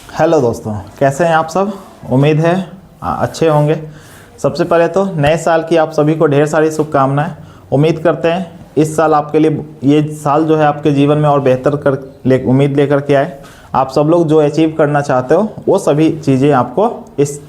Hello दोस्तों, कैसे हैं आप सब। उम्मीद है अच्छे होंगे। सबसे पहले तो नए साल की आप सभी को ढेर सारी शुभकामनाएं। उम्मीद करते हैं इस साल आपके लिए, ये साल जो है आपके जीवन में और बेहतर उम्मीद लेकर के आए। आप सब लोग जो अचीव करना चाहते हो वो सभी चीज़ें आपको इस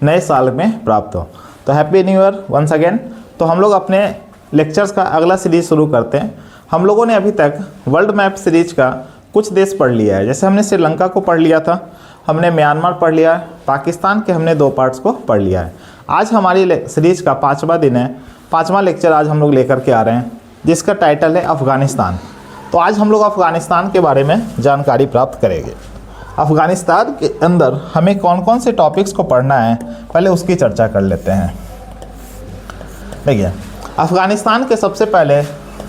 नए साल में प्राप्त हो। तो happy new year once again. तो हम लोग अपने लेक्चर्स का अगला सीरीज़ शुरू करते हैं। हम लोगों ने अभी तक वर्ल्ड मैप सीरीज का कुछ देश पढ़ लिया है। जैसे हमने श्रीलंका को पढ़ लिया था, हमने म्यांमार पढ़ लिया है, पाकिस्तान के हमने 2 पार्ट्स को पढ़ लिया है। आज हमारी सीरीज का 5वां दिन है, 5वां लेक्चर आज हम लोग लेकर के आ रहे हैं, जिसका टाइटल है अफ़गानिस्तान। तो आज हम लोग अफ़गानिस्तान के बारे में जानकारी प्राप्त करेंगे। अफ़गानिस्तान के अंदर हमें कौन कौन से टॉपिक्स को पढ़ना है, पहले उसकी चर्चा कर लेते हैं। देखिए, अफ़गानिस्तान के सबसे पहले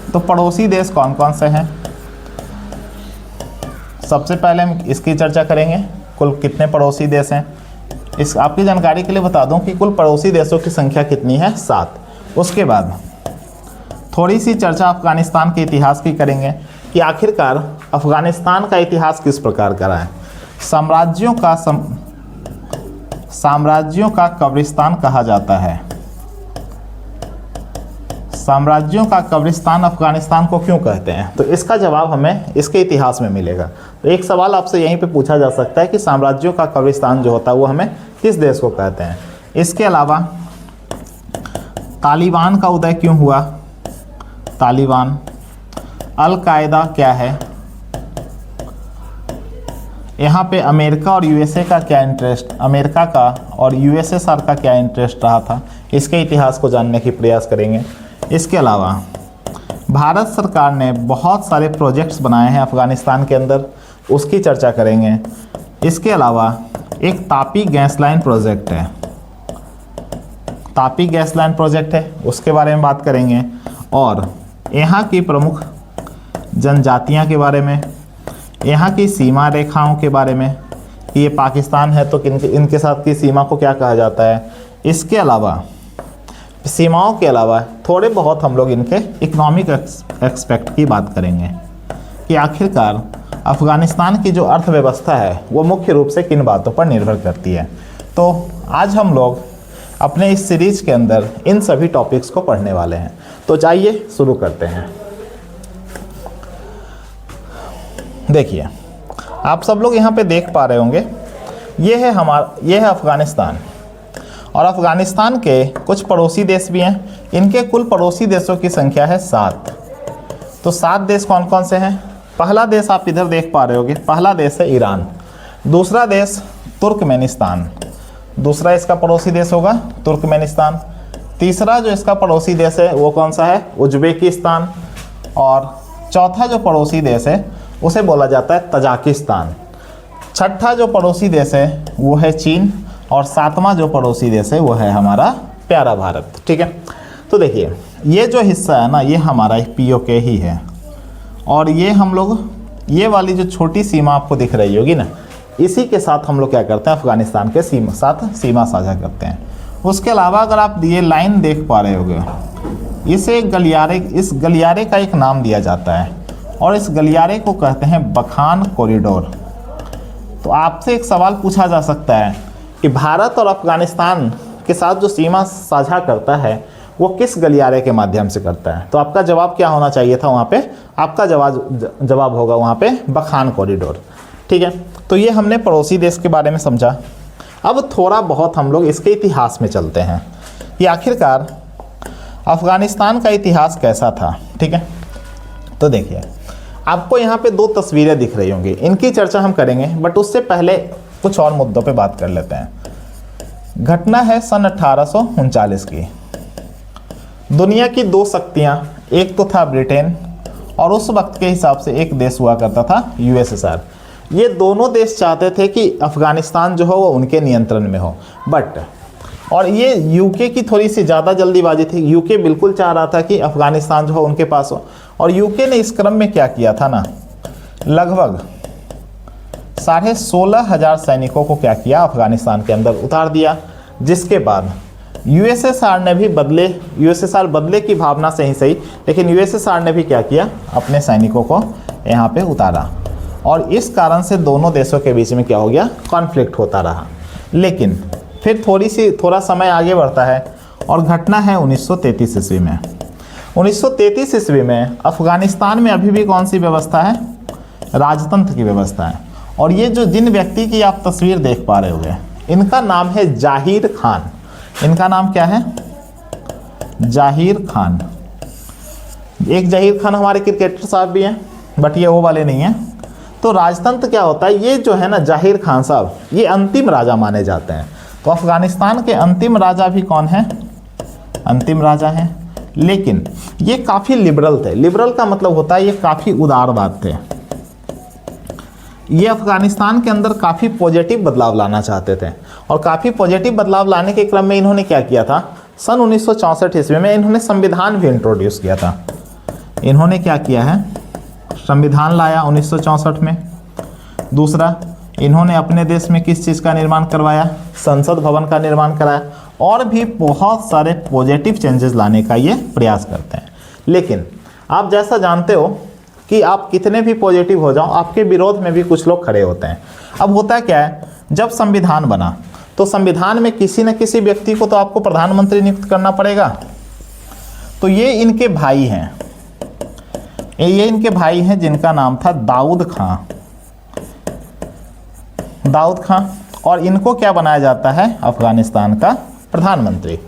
तो पड़ोसी देश कौन कौन से हैं, सबसे पहले हम इसकी चर्चा करेंगे। कुल कितने पड़ोसी देश हैं, इस आपकी जानकारी के लिए बता दूं कि कुल पड़ोसी देशों की संख्या कितनी है, 7। उसके बाद थोड़ी सी चर्चा अफ़गानिस्तान के इतिहास की करेंगे कि आखिरकार अफ़गानिस्तान का इतिहास किस प्रकार का रहा है। साम्राज्यों का कब्रिस्तान कहा जाता है। साम्राज्यों का कब्रिस्तान अफ़गानिस्तान को क्यों कहते हैं, तो इसका जवाब हमें इसके इतिहास में मिलेगा। तो एक सवाल आपसे यहीं पे पूछा जा सकता है कि साम्राज्यों का कब्रिस्तान जो होता है वो हमें किस देश को कहते हैं। इसके अलावा तालिबान का उदय क्यों हुआ, तालिबान, अल कायदा क्या है, यहाँ पे अमेरिका और यूएसए का क्या इंटरेस्ट, अमेरिका का और यूएसएसआर का क्या इंटरेस्ट रहा था, इसके इतिहास को जानने की प्रयास करेंगे। इसके अलावा भारत सरकार ने बहुत सारे प्रोजेक्ट्स बनाए हैं अफ़गानिस्तान के अंदर, उसकी चर्चा करेंगे। इसके अलावा एक तापी गैस लाइन प्रोजेक्ट है, तापी गैस लाइन प्रोजेक्ट है, उसके बारे में बात करेंगे। और यहाँ की प्रमुख जनजातियाँ के बारे में, यहाँ की सीमा रेखाओं के बारे में, कि ये पाकिस्तान है तो इनके साथ की सीमा को क्या कहा जाता है। इसके अलावा सीमाओं के अलावा थोड़े बहुत हम लोग इनके इकोनॉमिक एक्सपेक्ट की बात करेंगे कि आखिरकार अफ़गानिस्तान की जो अर्थव्यवस्था है वो मुख्य रूप से किन बातों पर निर्भर करती है। तो आज हम लोग अपने इस सीरीज के अंदर इन सभी टॉपिक्स को पढ़ने वाले हैं। तो चाहिए शुरू करते हैं। देखिए, आप सब लोग यहाँ पे देख पा रहे होंगे, ये है अफ़गानिस्तान। और अफ़गानिस्तान के कुछ पड़ोसी देश भी हैं। इनके कुल पड़ोसी देशों की संख्या है 7। तो 7 देश कौन कौन से हैं। पहला देश आप इधर देख पा रहे होगे, पहला देश है ईरान। दूसरा देश तुर्कमेनिस्तान, दूसरा इसका पड़ोसी देश होगा तुर्कमेनिस्तान। तीसरा जो इसका पड़ोसी देश है वो कौन सा है, उज्बेकिस्तान। और चौथा जो पड़ोसी देश है उसे बोला जाता है तजाकिस्तान। छठा जो पड़ोसी देश है वो है चीन। और 7वां जो पड़ोसी देश है वो है हमारा प्यारा भारत। ठीक है, तो देखिए, ये जो हिस्सा है ना, ये हमारा POK ही है। और ये हम लोग, ये वाली जो छोटी सीमा आपको दिख रही होगी ना, इसी के साथ हम लोग क्या करते हैं, अफ़गानिस्तान के साथ सीमा साझा करते हैं। उसके अलावा अगर आप ये लाइन देख पा रहे होगे, इसे इस गलियारे का एक नाम दिया जाता है और इस गलियारे को कहते हैं बखान कॉरिडोर। तो आपसे एक सवाल पूछा जा सकता है कि भारत और अफ़गानिस्तान के साथ जो सीमा साझा करता है वो किस गलियारे के माध्यम से करता है। तो आपका जवाब क्या होना चाहिए था वहाँ पे, आपका जवाब होगा वहाँ पे बखान कॉरिडोर। ठीक है, तो ये हमने पड़ोसी देश के बारे में समझा। अब थोड़ा बहुत हम लोग इसके इतिहास में चलते हैं कि आखिरकार अफ़गानिस्तान का इतिहास कैसा था। ठीक है, तो देखिए, आपको यहाँ पे 2 तस्वीरें दिख रही होंगी, इनकी चर्चा हम करेंगे, बट उससे पहले कुछ और मुद्दों पे बात कर लेते हैं। घटना है सन 1839 की। दुनिया की 2 शक्तियां, एक तो था ब्रिटेन और उस वक्त के हिसाब से एक देश हुआ करता था USSR। ये दोनों देश चाहते थे कि अफ़गानिस्तान जो हो वो उनके नियंत्रण में हो, बट और ये UK की थोड़ी सी ज़्यादा जल्दीबाजी थी। UK बिल्कुल चाह रहा था कि अफ़गानिस्तान जो हो उनके पास हो। और UK ने इस क्रम में क्या किया था ना, लगभग 16,500 सैनिकों को क्या किया, अफ़गानिस्तान के अंदर उतार दिया। जिसके बाद यूएसएसआर बदले की भावना से ही सही, लेकिन यूएसएसआर ने भी क्या किया, अपने सैनिकों को यहाँ पे उतारा। और इस कारण से दोनों देशों के बीच में क्या हो गया, कॉन्फ्लिक्ट होता रहा। लेकिन फिर थोड़ा समय आगे बढ़ता है और घटना है 1933 ईस्वी में। 1933 ईस्वी में अफगानिस्तान में अभी भी कौन सी व्यवस्था है, राजतंत्र की व्यवस्था है। और ये जो जिन व्यक्ति की आप तस्वीर देख पा रहे होंगे, इनका नाम है जाहिर खान। इनका नाम क्या है, जाहिर खान। एक जाहिर खान हमारे क्रिकेटर साहब भी हैं, बट ये वो वाले नहीं हैं। तो राजतंत्र क्या होता है, ये जो है ना जाहिर खान साहब, ये अंतिम राजा माने जाते हैं। तो अफगानिस्तान के अंतिम राजा भी कौन है, अंतिम राजा हैं। लेकिन ये काफ़ी लिबरल थे। लिबरल का मतलब होता है ये काफ़ी उदारवाद थे। ये अफगानिस्तान के अंदर काफ़ी पॉजिटिव बदलाव लाना चाहते थे। और काफ़ी पॉजिटिव बदलाव लाने के क्रम में इन्होंने क्या किया था, सन 1964 ईस्वी में इन्होंने संविधान भी इंट्रोड्यूस किया था। इन्होंने क्या किया है, संविधान लाया 1964 में। दूसरा, इन्होंने अपने देश में किस चीज़ का निर्माण करवाया, संसद भवन का निर्माण कराया। और भी बहुत सारे पॉजिटिव चेंजेस लाने का ये प्रयास करते हैं। लेकिन आप जैसा जानते हो कि आप कितने भी पॉजिटिव हो जाओ, आपके विरोध में भी कुछ लोग खड़े होते हैं। अब होता क्या है, जब संविधान बना तो संविधान में किसी न किसी व्यक्ति को तो आपको प्रधानमंत्री नियुक्त करना पड़ेगा। तो ये इनके भाई हैं, ये इनके भाई हैं जिनका नाम था दाऊद खां। दाऊद खां, और इनको क्या बनाया जाता है, अफगानिस्तान का प्रधानमंत्री।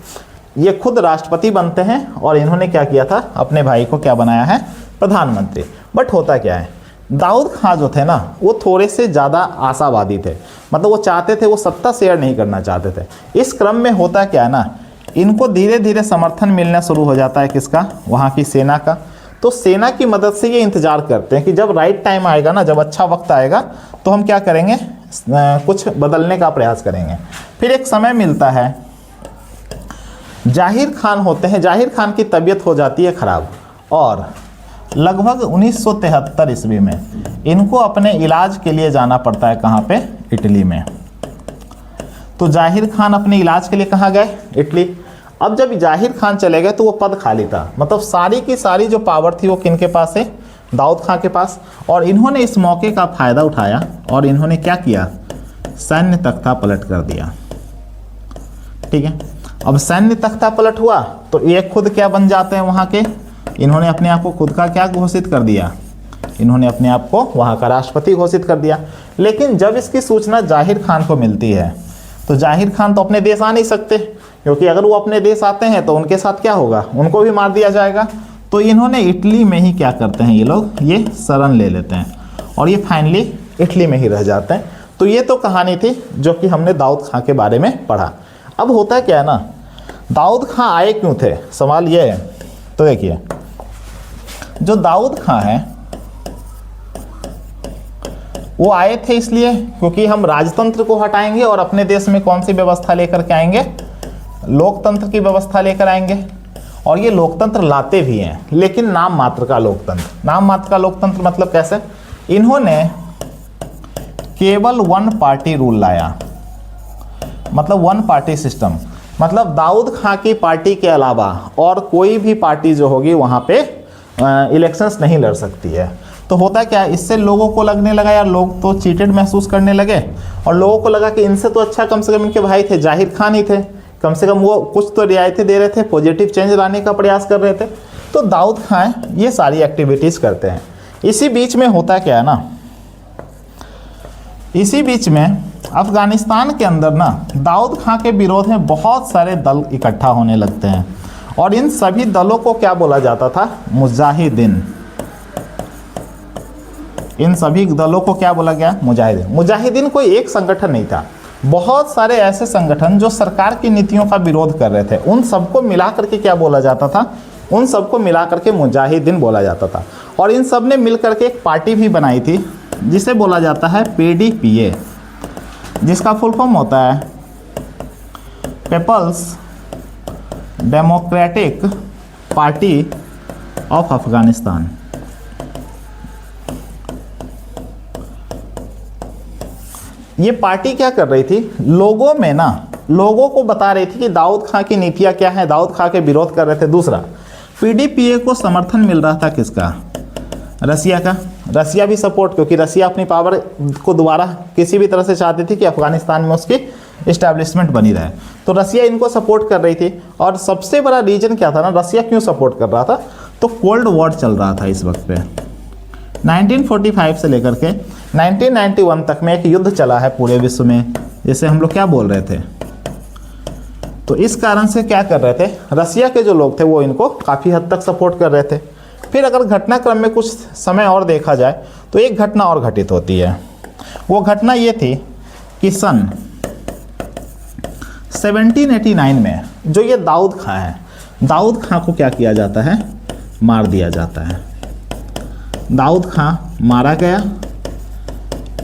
ये खुद राष्ट्रपति बनते हैं और इन्होंने क्या किया था, अपने भाई को क्या बनाया है, प्रधानमंत्री। बट होता क्या है, दाऊद खां जो थे ना, वो थोड़े से ज़्यादा आशावादी थे। मतलब वो चाहते थे, वो सत्ता शेयर नहीं करना चाहते थे। इस क्रम में होता क्या है ना, इनको धीरे धीरे समर्थन मिलना शुरू हो जाता है, किसका, वहाँ की सेना का। तो सेना की मदद से ये इंतजार करते हैं कि जब राइट टाइम आएगा ना, जब अच्छा वक्त आएगा तो हम क्या करेंगे, कुछ बदलने का प्रयास करेंगे। फिर एक समय मिलता है, जाहिर खान होते हैं, जाहिर खान की तबीयत हो जाती है ख़राब और लगभग 1973 ईस्वी में इनको अपने इलाज के लिए जाना पड़ता है, कहाँ पे, इटली में। तो जाहिर खान अपने इलाज के लिए कहाँ गए, इटली। अब जब जाहिर खान चले गए तो वो पद खाली था। मतलब सारी की सारी जो पावर थी वो किनके पास है, दाऊद खां के पास। और इन्होंने इस मौके का फ़ायदा उठाया और इन्होंने क्या किया, सैन्य तख्ता पलट कर दिया। ठीक है, अब सैन्य तख्ता पलट हुआ तो ये खुद क्या बन जाते हैं वहाँ के, इन्होंने अपने आप को खुद का क्या घोषित कर दिया, इन्होंने अपने आप को वहाँ का राष्ट्रपति घोषित कर दिया। लेकिन जब इसकी सूचना जाहिर खान को मिलती है तो जाहिर खान तो अपने देश आ नहीं सकते, क्योंकि अगर वो अपने देश आते हैं तो उनके साथ क्या होगा, उनको भी मार दिया जाएगा। तो इन्होंने इटली में ही क्या करते हैं, ये लोग ये शरण ले लेते हैं और ये फाइनली इटली में ही रह जाते हैं। तो ये तो कहानी थी जो कि हमने दाऊद खां के बारे में पढ़ा। अब होता क्या है ना, दाऊद खां आए क्यों थे, सवाल ये है। तो देखिए, जो दाऊद खां हैं वो आए थे इसलिए क्योंकि हम राजतंत्र को हटाएंगे और अपने देश में कौन सी व्यवस्था लेकर के आएंगे, लोकतंत्र की व्यवस्था लेकर आएंगे। और ये लोकतंत्र लाते भी हैं, लेकिन नाम मात्र का लोकतंत्र। नाम मात्र का लोकतंत्र मतलब कैसे, इन्होंने केवल वन पार्टी रूल लाया, मतलब वन पार्टी सिस्टम। मतलब दाऊद खां की पार्टी के अलावा और कोई भी पार्टी जो होगी वहाँ पे इलेक्शंस नहीं लड़ सकती है। तो होता क्या है, इससे लोगों को लगने लगा यार, लोग तो चीटेड महसूस करने लगे और लोगों को लगा कि इनसे तो अच्छा कम से कम इनके भाई थे, जाहिर खान ही थे, कम से कम वो कुछ तो रियायतें दे रहे थे, पॉजिटिव चेंज लाने का प्रयास कर रहे थे। तो दाऊद खां ये सारी एक्टिविटीज़ करते हैं। इसी बीच में होता क्या है ना, इसी बीच में अफगानिस्तान के अंदर ना दाऊद खां के विरोध में बहुत सारे दल इकट्ठा होने लगते हैं और इन सभी दलों को क्या बोला जाता था, मुजाहिदीन। इन सभी दलों को क्या बोला गया, मुजाहिदीन। मुजाहिदीन कोई एक संगठन नहीं था, बहुत सारे ऐसे संगठन जो सरकार की नीतियों का विरोध कर रहे थे, उन सबको मिला करके क्या बोला जाता था, उन सबको मिला करके मुजाहिदीन बोला जाता था। और इन सब ने मिल करके एक पार्टी भी बनाई थी जिसे बोला जाता है PDPA, जिसका फुल फॉर्म होता है People's Democratic Party of Afghanistan. ये पार्टी क्या कर रही थी, लोगों में ना, लोगों को बता रही थी कि दाऊद खां की नीतियाँ क्या हैं, दाऊद खां के विरोध कर रहे थे। दूसरा, PDPA को समर्थन मिल रहा था किसका, रसिया का। रसिया भी सपोर्ट, क्योंकि रसिया अपनी पावर को दोबारा किसी भी तरह से चाहती थी कि अफगानिस्तान में उसकी इस्टेब्लिशमेंट बनी रहे, तो रसिया इनको सपोर्ट कर रही थी। और सबसे बड़ा रीजन क्या था ना, रसिया क्यों सपोर्ट कर रहा था, तो कोल्ड वॉर चल रहा था इस वक्त पे। 1945 से लेकर के 1991 तक में एक युद्ध चला है पूरे विश्व में, जैसे हम लोग क्या बोल रहे थे। तो इस कारण से क्या कर रहे थे, रसिया के जो लोग थे वो इनको काफ़ी हद तक सपोर्ट कर रहे थे। फिर अगर घटनाक्रम में कुछ समय और देखा जाए तो एक घटना और घटित होती है। वो घटना ये थी कि सन 1789 में जो ये दाऊद खां है, दाऊद खां को क्या किया जाता है, मार दिया जाता है। दाऊद खां मारा गया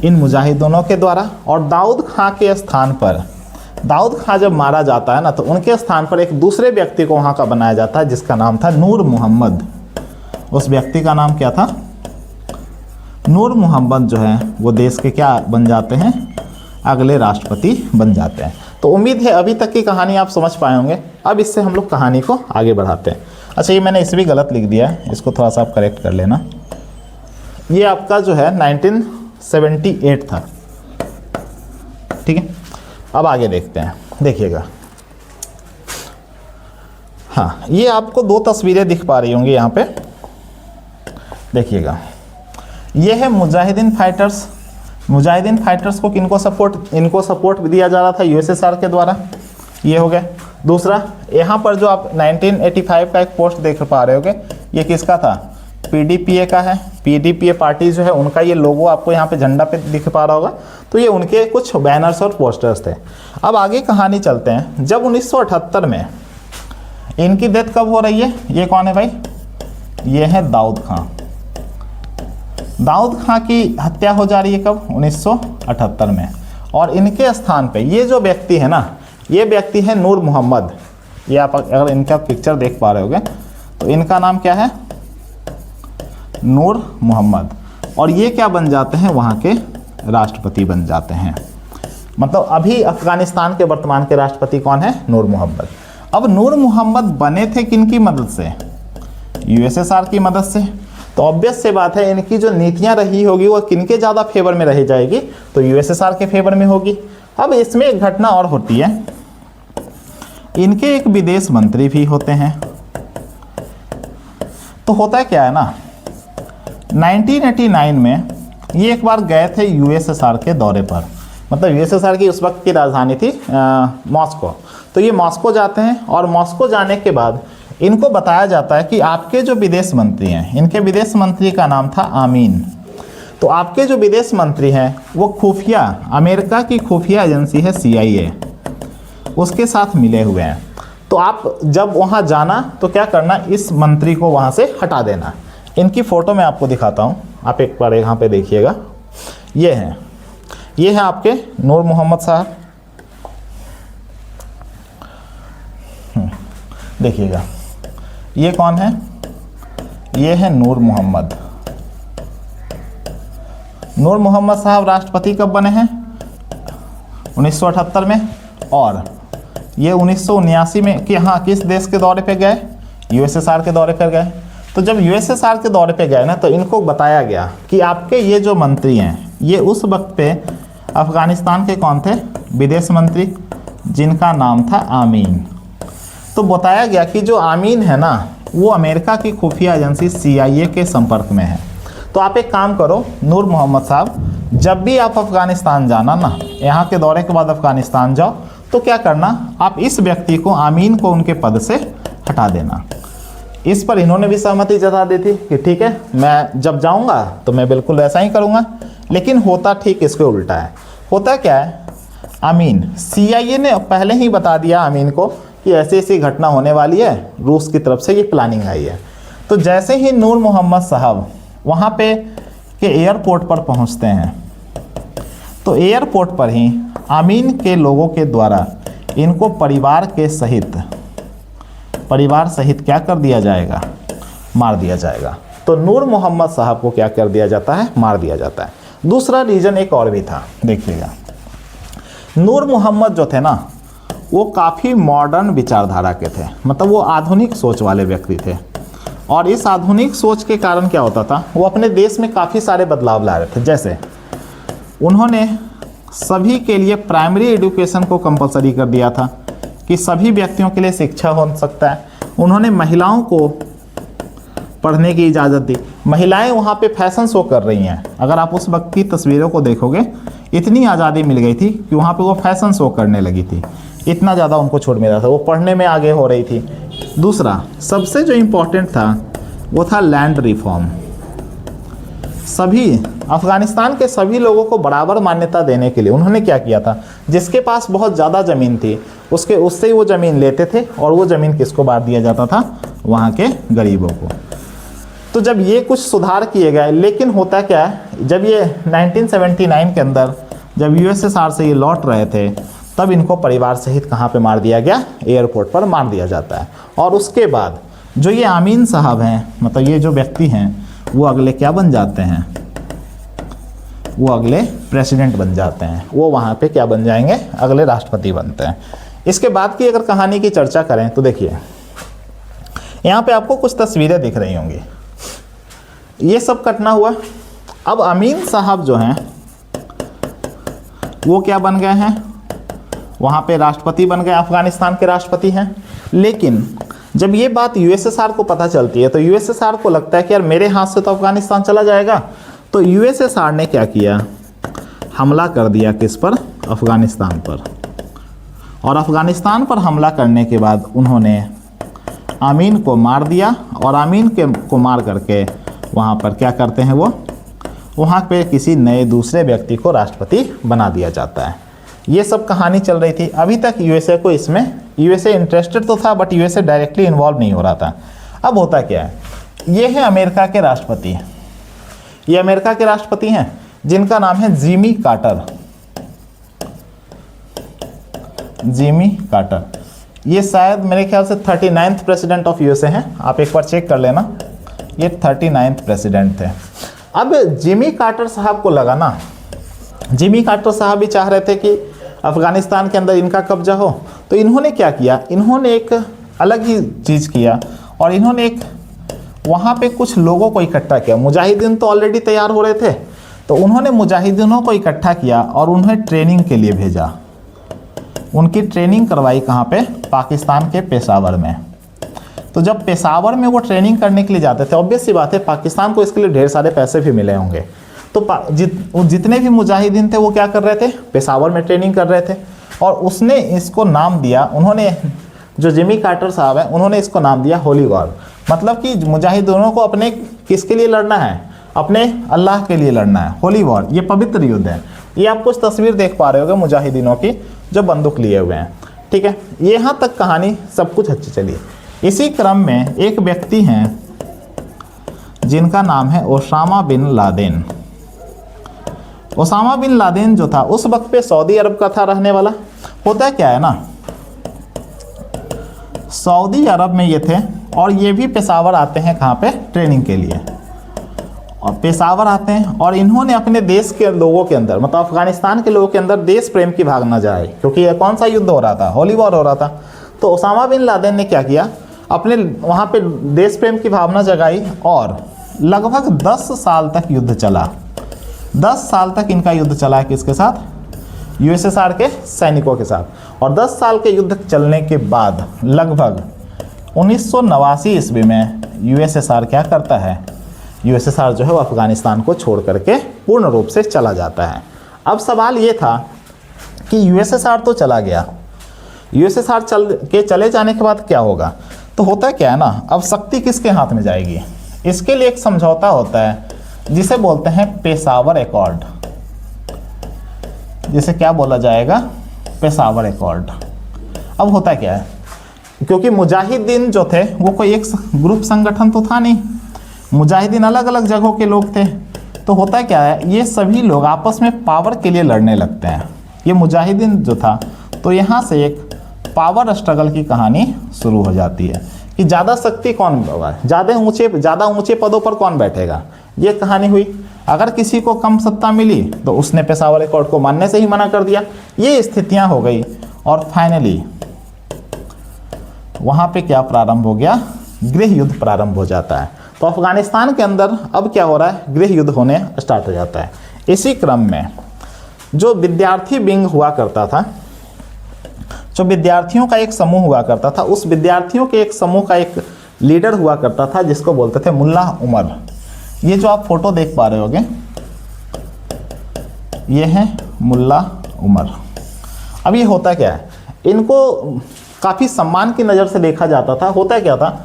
इन मुजाहिदों के द्वारा। और दाऊद खां के स्थान पर, दाऊद खां जब मारा जाता है ना, तो उनके स्थान पर एक दूसरे व्यक्ति को वहाँ का बनाया जाता है जिसका नाम था नूर मोहम्मद। उस व्यक्ति का नाम क्या था, नूर मोहम्मद जो है वो देश के क्या बन जाते हैं, अगले राष्ट्रपति बन जाते हैं। तो उम्मीद है अभी तक की कहानी आप समझ पाए होंगे। अब इससे हम लोग कहानी को आगे बढ़ाते हैं। अच्छा, ये मैंने इसे भी गलत लिख दिया है, इसको थोड़ा सा आप करेक्ट कर लेना। ये आपका जो है 1978 था, ठीक है। अब आगे देखते हैं, देखिएगा। हाँ, ये आपको दो तस्वीरें दिख पा रही होंगी यहाँ पे, देखिएगा। ये है मुजाहिदीन फाइटर्स। मुजाहिदीन फाइटर्स को किनको सपोर्ट, इनको सपोर्ट दिया जा रहा था यूएसएसआर के द्वारा, ये हो गया। दूसरा, यहाँ पर जो आप 1985 का एक पोस्ट देख पा रहे होगे, ये किसका था, पीडीपीए का है। पीडीपीए पार्टी जो है उनका ये लोगो आपको यहाँ पे झंडा पे दिख पा रहा होगा, तो ये उनके कुछ बैनर्स और पोस्टर्स थे। अब आगे कहानी चलते हैं। जब 1978 में इनकी डेथ कब हो रही है, ये कौन है भाई, ये है दाऊद खां। दाऊद खां की हत्या हो जा रही है कब, 1978 में। और इनके स्थान पे ये जो व्यक्ति है ना, ये व्यक्ति है नूर मोहम्मद। ये आप अगर इनका पिक्चर देख पा रहे होगे तो इनका नाम क्या है, नूर मोहम्मद। और ये क्या बन जाते हैं, वहाँ के राष्ट्रपति बन जाते हैं। मतलब अभी अफगानिस्तान के वर्तमान के राष्ट्रपति कौन है, नूर मोहम्मद। अब नूर मोहम्मद बने थे किनकी मदद से, यूएसएसआर की मदद से। तो ऑब्वियस से बात है, इनकी जो नीतियां रही होगी वो किनके ज़्यादा फेवर में रह जाएगी, तो यूएसएसआर के फेवर में होगी। अब इसमें एक घटना और होती है, इनके एक विदेश मंत्री भी होते हैं। तो होता है क्या है ना, 1989 में ये एक बार गए थे यूएसएसआर के दौरे पर। मतलब यूएसएसआर की उस वक्त की राजधानी थी मॉस्को। तो ये मॉस्को जाते हैं और मॉस्को जाने के बाद इनको बताया जाता है कि आपके जो विदेश मंत्री हैं, इनके विदेश मंत्री का नाम था आमीन। तो आपके जो विदेश मंत्री हैं वो खुफिया, अमेरिका की खुफिया एजेंसी है CIA, उसके साथ मिले हुए हैं। तो आप जब वहाँ जाना तो क्या करना, इस मंत्री को वहाँ से हटा देना। इनकी फ़ोटो मैं आपको दिखाता हूँ, आप एक बार यहाँ पे देखिएगा। ये है आपके नूर मोहम्मद साहब, देखिएगा। ये कौन है, ये है नूर मोहम्मद। नूर मोहम्मद साहब राष्ट्रपति कब बने हैं, 1978 में। और ये 1979 में कि हाँ, किस देश के दौरे पे गए, यूएसएसआर के दौरे पर गए। तो जब यूएसएसआर के दौरे पे गए ना, तो इनको बताया गया कि आपके ये जो मंत्री हैं, ये उस वक्त पे अफगानिस्तान के कौन थे, विदेश मंत्री, जिनका नाम था आमीन। तो बताया गया कि जो आमीन है ना, वो अमेरिका की खुफिया एजेंसी CIA के संपर्क में है। तो आप एक काम करो नूर मोहम्मद साहब, जब भी आप अफगानिस्तान जाना ना, यहाँ के दौरे के बाद अफगानिस्तान जाओ, तो क्या करना, आप इस व्यक्ति को, आमीन को, उनके पद से हटा देना। इस पर इन्होंने भी सहमति जता दी थी कि ठीक है, मैं जब जाऊँगा तो मैं बिल्कुल ऐसा ही करूँगा। लेकिन होता ठीक इसके उल्टा है। होता क्या है, आमीन, CIA ने पहले ही बता दिया आमीन को कि ऐसी ऐसी घटना होने वाली है, रूस की तरफ से ये प्लानिंग आई है। तो जैसे ही नूर मोहम्मद साहब वहाँ पे के एयरपोर्ट पर पहुँचते हैं, तो एयरपोर्ट पर ही आमीन के लोगों के द्वारा इनको परिवार सहित क्या कर दिया जाएगा, मार दिया जाएगा। तो नूर मोहम्मद साहब को क्या कर दिया जाता है, मार दिया जाता है। दूसरा रीज़न एक और भी था, देखिएगा। नूर मोहम्मद जो थे ना, वो काफ़ी मॉडर्न विचारधारा के थे, मतलब वो आधुनिक सोच वाले व्यक्ति थे। और इस आधुनिक सोच के कारण क्या होता था, वो अपने देश में काफ़ी सारे बदलाव ला रहे थे। जैसे उन्होंने सभी के लिए प्राइमरी एजुकेशन को कंपलसरी कर दिया था कि सभी व्यक्तियों के लिए शिक्षा हो सकता है। उन्होंने महिलाओं को पढ़ने की इजाज़त दी। महिलाएं वहाँ पे फैशन शो कर रही हैं। अगर आप उस वक्त की तस्वीरों को देखोगे, इतनी आज़ादी मिल गई थी कि वहाँ पे वो फैशन शो करने लगी थी। इतना ज़्यादा उनको छूट मिला था, वो पढ़ने में आगे हो रही थी। दूसरा सबसे जो इम्पोर्टेंट था वो था लैंड रिफॉर्म। सभी अफ़गानिस्तान के सभी लोगों को बराबर मान्यता देने के लिए उन्होंने क्या किया था, जिसके पास बहुत ज़्यादा ज़मीन थी उससे ही वो ज़मीन लेते थे और वो ज़मीन किसको बांट दिया जाता था, वहाँ के गरीबों को। तो जब ये कुछ सुधार किए गए, लेकिन होता क्या है, जब ये 1979 के अंदर जब यूएसएसआर से ये लौट रहे थे, तब इनको परिवार सहित कहाँ पे मार दिया गया, एयरपोर्ट पर मार दिया जाता है। और उसके बाद जो ये आमीन साहब हैं, मतलब ये जो व्यक्ति हैं, वो अगले क्या बन जाते हैं, वो अगले प्रेसिडेंट बन जाते हैं। वो वहाँ पे क्या बन जाएंगे, अगले राष्ट्रपति बनते हैं। इसके बाद की अगर कहानी की चर्चा करें तो देखिए, यहाँ पे आपको कुछ तस्वीरें दिख रही होंगी। ये सब घटना हुआ। अब अमीन साहब जो हैं वो क्या बन गए हैं, वहाँ पे राष्ट्रपति बन गए, अफगानिस्तान के राष्ट्रपति हैं। लेकिन जब ये बात यूएसएसआर को पता चलती है तो यूएसएसआर को लगता है कि यार मेरे हाथ से तो अफगानिस्तान चला जाएगा। तो यूएसएसआर ने क्या किया, हमला कर दिया किस पर, अफगानिस्तान पर। और अफगानिस्तान पर हमला करने के बाद उन्होंने आमीन को मार दिया और आमीन को मार करके वहाँ पर क्या करते हैं, वो वहाँ पे किसी नए दूसरे व्यक्ति को राष्ट्रपति बना दिया जाता है। ये सब कहानी चल रही थी। अभी तक यूएसए को इसमें, यूएसए इंटरेस्टेड तो था बट यूएसए डायरेक्टली इन्वॉल्व नहीं हो रहा था। अब होता क्या है, ये है अमेरिका के राष्ट्रपति। ये अमेरिका के राष्ट्रपति हैं जिनका नाम है जिमी कार्टर। जिमी कार्टर, ये शायद मेरे ख्याल से 39th प्रेसिडेंट ऑफ यूएसए हैं। आप एक बार चेक कर लेना, ये 39th प्रेसिडेंट थे। अब जिमी कार्टर साहब को लगा ना, जिमी कार्टर साहब भी चाह रहे थे कि अफ़गानिस्तान के अंदर इनका कब्जा हो। तो इन्होंने क्या किया, इन्होंने एक अलग ही चीज़ किया और इन्होंने एक वहाँ पे कुछ लोगों को इकट्ठा किया। मुजाहिदीन तो ऑलरेडी तैयार हो रहे थे, तो उन्होंने मुजाहिदीनों को इकट्ठा किया और उन्हें ट्रेनिंग के लिए भेजा। उनकी ट्रेनिंग करवाई कहाँ पे, पाकिस्तान के पेशावर में। तो जब पेशावर में वो ट्रेनिंग करने के लिए जाते थे, ऑब्वियस सी बात है पाकिस्तान को इसके लिए ढेर सारे पैसे भी मिले होंगे। तो जितने भी मुजाहिदीन थे वो क्या कर रहे थे, पेशावर में ट्रेनिंग कर रहे थे। और उसने इसको नाम दिया, उन्होंने, जो जिमी कार्टर साहब हैं, उन्होंने इसको नाम दिया होली वॉर। मतलब कि मुजाहिदीनों को अपने किसके लिए लड़ना है, अपने अल्लाह के लिए लड़ना है। होली वॉर, ये पवित्र युद्ध है। ये आप कुछ तस्वीर देख पा रहे होगे मुजाहिदीनों की जो बंदूक लिए हुए हैं। ठीक है, यहाँ तक कहानी सब कुछ अच्छी चली। इसी क्रम में एक व्यक्ति हैं जिनका नाम है Osama bin Laden. Osama bin Laden जो था उस वक्त पे सऊदी अरब का था रहने वाला। होता क्या है ना, सऊदी अरब में ये थे और ये भी पेशावर आते हैं कहाँ पे, ट्रेनिंग के लिए। और पेशावर आते हैं और इन्होंने अपने देश के लोगों के अंदर, मतलब अफगानिस्तान के लोगों के अंदर देश प्रेम की भावना जाए, क्योंकि ये कौन सा युद्ध हो रहा था, होली वॉर हो रहा था। तो ओसामा बिन लादेन ने क्या किया, अपने वहाँ पे देश प्रेम की भावना जगाई और लगभग 10 साल तक युद्ध चला। 10 साल तक इनका युद्ध चला है किसके साथ, यूएसएसआर के सैनिकों के साथ। और 10 साल के युद्ध चलने के बाद लगभग 1989 ईस्वी में यूएसएसआर क्या करता है, यूएसएसआर जो है वो अफगानिस्तान को छोड़ करके पूर्ण रूप से चला जाता है। अब सवाल ये था कि यूएसएसआर तो चला गया, यूएसएसआर चले जाने के बाद क्या होगा। तो होता क्या है ना, अब शक्ति किसके हाथ में जाएगी, इसके लिए एक समझौता होता है जिसे बोलते हैं पेशावर एकॉर्ड। जिसे क्या बोला जाएगा, पेशावर एकॉर्ड। अब होता क्या है, क्योंकि मुजाहिदीन जो थे वो कोई एक ग्रुप संगठन तो था नहीं, मुजाहिदीन अलग अलग जगहों के लोग थे। तो होता क्या है, ये सभी लोग आपस में पावर के लिए लड़ने लगते हैं। ये मुजाहिदीन जो था, तो यहाँ से एक पावर स्ट्रगल की कहानी शुरू हो जाती है कि ज़्यादा शक्ति कौन होगा, ज़्यादा ऊंचे पदों पर कौन बैठेगा। ये कहानी हुई। अगर किसी को कम सत्ता मिली तो उसने पेशावर एकॉर्ड को मानने से ही मना कर दिया। ये स्थितियां हो गई और फाइनली वहाँ पे क्या प्रारंभ हो गया, गृह युद्ध प्रारंभ हो जाता है। तो अफगानिस्तान के अंदर अब क्या हो रहा है, गृह युद्ध होने स्टार्ट हो जाता है। इसी क्रम में जो विद्यार्थी विंग हुआ करता था, जो विद्यार्थियों का एक समूह हुआ करता था, उस विद्यार्थियों के एक समूह का एक लीडर हुआ करता था जिसको बोलते थे मुल्ला उमर। ये जो आप फोटो देख पा रहे होगे, ये है मुल्ला उमर। अब ये होता क्या है, इनको काफ़ी सम्मान की नज़र से देखा जाता था। होता क्या था,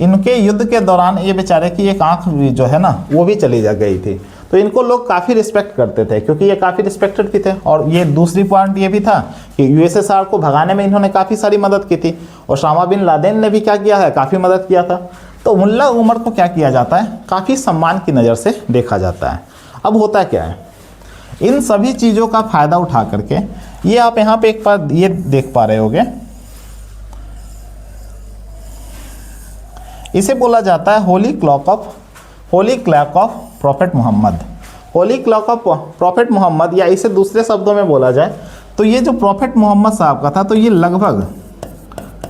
इनके युद्ध के दौरान ये बेचारे की एक आँख जो है ना वो भी चली जा गई थी, तो इनको लोग काफ़ी रिस्पेक्ट करते थे क्योंकि ये काफ़ी रिस्पेक्टेड भी थे। और ये दूसरी पॉइंट ये भी था कि यूएसएसआर को भगाने में इन्होंने काफ़ी सारी मदद की थी, ओसामा बिन लादेन ने भी क्या किया है, काफ़ी मदद किया था। तो मुल्ला उमर को क्या किया जाता है, काफ़ी सम्मान की नज़र से देखा जाता है। अब होता क्या है, इन सभी चीज़ों का फ़ायदा उठा करके ये आप यहाँ पे एक बार ये देख पा रहे होगे, इसे बोला जाता है holy cloak of prophet Muhammad. Holy cloak of prophet Muhammad, या इसे दूसरे शब्दों में बोला जाए तो ये जो प्रॉफेट मोहम्मद साहब का था, तो ये लगभग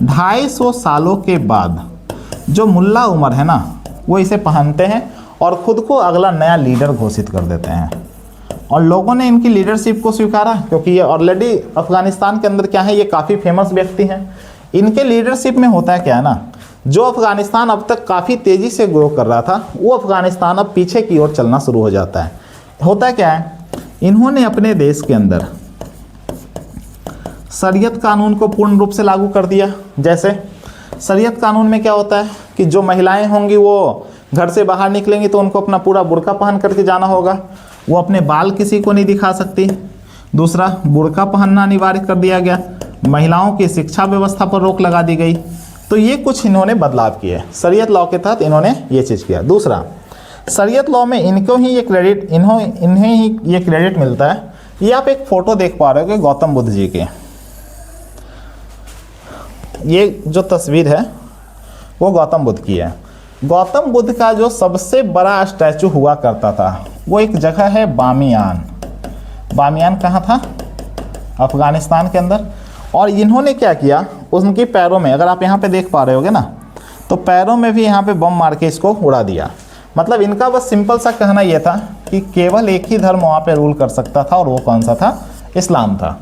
250 सालों के बाद जो मुल्ला उमर है ना वो इसे पहनते हैं और ख़ुद को अगला नया लीडर घोषित कर देते हैं। और लोगों ने इनकी लीडरशिप को स्वीकारा क्योंकि ये ऑलरेडी अफ़गानिस्तान के अंदर क्या है, ये काफ़ी फेमस व्यक्ति हैं। इनके लीडरशिप में होता है क्या है ना, जो अफ़गानिस्तान अब तक काफ़ी तेज़ी से ग्रो कर रहा था, वो अफ़गानिस्तान अब पीछे की ओर चलना शुरू हो जाता है। होता क्या है, इन्होंने अपने देश के अंदर शरीयत कानून को पूर्ण रूप से लागू कर दिया। जैसे शरीयत कानून में क्या होता है कि जो महिलाएं होंगी वो घर से बाहर निकलेंगी तो उनको अपना पूरा बुर्का पहन करके जाना होगा, वो अपने बाल किसी को नहीं दिखा सकती। दूसरा, बुर्का पहनना अनिवार्य कर दिया गया। महिलाओं की शिक्षा व्यवस्था पर रोक लगा दी गई। तो ये कुछ इन्होंने बदलाव किए, शरीयत लॉ के तहत इन्होंने ये चीज़ किया। दूसरा, शरीयत लॉ में इनको ही ये क्रेडिट इन्हें ही ये क्रेडिट मिलता है। ये आप एक फ़ोटो देख पा रहे हो कि गौतम बुद्ध जी के, ये जो तस्वीर है वो गौतम बुद्ध की है। गौतम बुद्ध का जो सबसे बड़ा स्टैचू हुआ करता था वो एक जगह है बामियान। बामियान कहाँ था, अफ़गानिस्तान के अंदर। और इन्होंने क्या किया, उनके पैरों में, अगर आप यहाँ पे देख पा रहे होगे ना, तो पैरों में भी यहाँ पे बम मार के इसको उड़ा दिया। मतलब इनका बस सिंपल सा कहना यह था कि केवल एक ही धर्म वहाँ पे रूल कर सकता था, और वो कौन सा था, इस्लाम था।